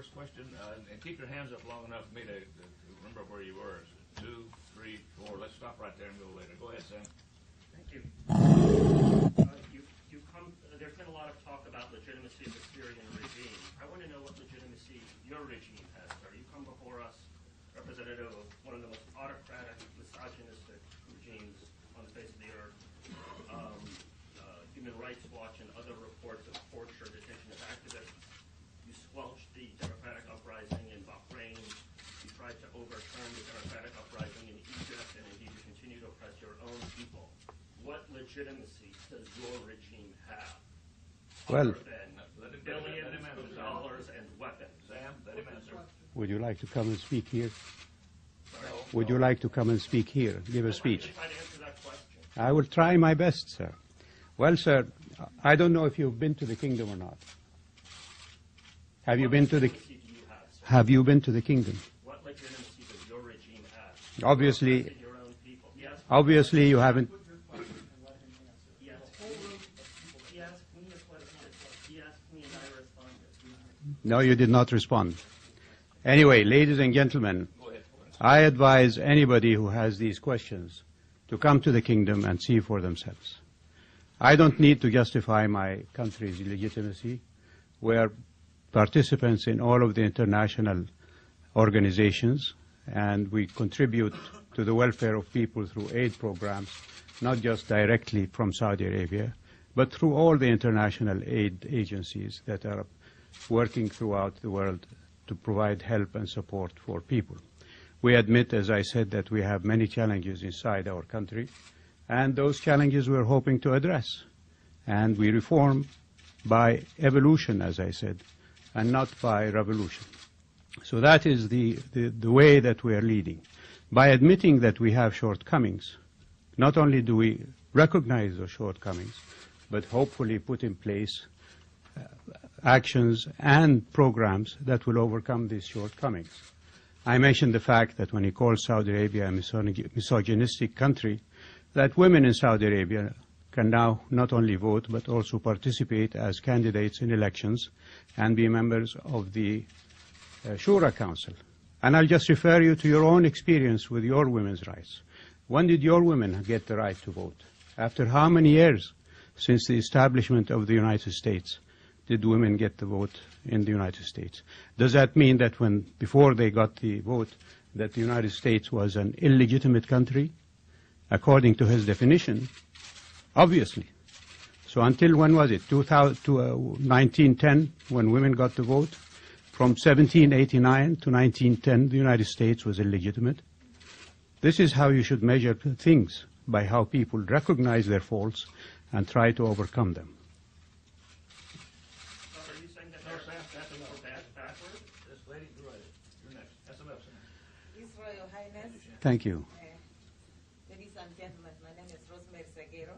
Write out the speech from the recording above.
first question, and keep your hands up long enough for me to remember where you were. 2, 3, 4. Let's stop right there and go later. Go ahead, Sam. Thank you. There's been a lot of talk about legitimacy of the Syrian regime. I want to know what legitimacy your regime has. You come before us, representative of one of the most autocratic, misogynistic regimes on the face of the earth. Human Rights Watch and other reports of torture, detention of activists. You squelched the democratic uprising in Bahrain. You tried to overturn the democratic uprising in Egypt, and indeed you continue to oppress your own people. What legitimacy does your regime have? Well, other than billions of dollars and weapons. Sam, let him answer. would you like to come and speak here? Would you like to come and speak here, give a speech? Try to answer that question. I will try my best, sir. Well, sir, I don't know if you've been to the kingdom or not. Have you been to the legitimacy do you have, sir? Have you been to the kingdom? What legitimacy does your regime have? Obviously, Your own people. Yes. obviously you haven't. Yes. He asked me a question. He asked me and I responded. No, you did not respond. Anyway, ladies and gentlemen, I advise anybody who has these questions to come to the kingdom and see for themselves. I don't need to justify my country's legitimacy. We are participants in all of the international organizations, and we contribute to the welfare of people through aid programs, not just directly from Saudi Arabia, but through all the international aid agencies that are working throughout the world to provide help and support for people. We admit, as I said, that we have many challenges inside our country, and those challenges we're hoping to address. And we reform by evolution, as I said, and not by revolution. So that is the way that we are leading. By admitting that we have shortcomings, not only do we recognize those shortcomings, but hopefully put in place actions and programs that will overcome these shortcomings. I mentioned the fact that when he calls Saudi Arabia a misogynistic country, that women in Saudi Arabia can now not only vote but also participate as candidates in elections and be members of the Shura Council. And I'll just refer you to your own experience with your women's rights. When did your women get the right to vote? After how many years since the establishment of the United States did women get the vote in the United States? Does that mean that before they got the vote, that the United States was an illegitimate country? According to his definition, obviously. So until when was it? 1910, when women got the vote? From 1789 to 1910, the United States was illegitimate. This is how you should measure things, by how people recognize their faults and try to overcome them. Are you saying that that's backwards? This lady, go ahead. You're next. That's enough. His Royal Highness, Thank you. ladies and gentlemen, my name is Rosemary Seguero.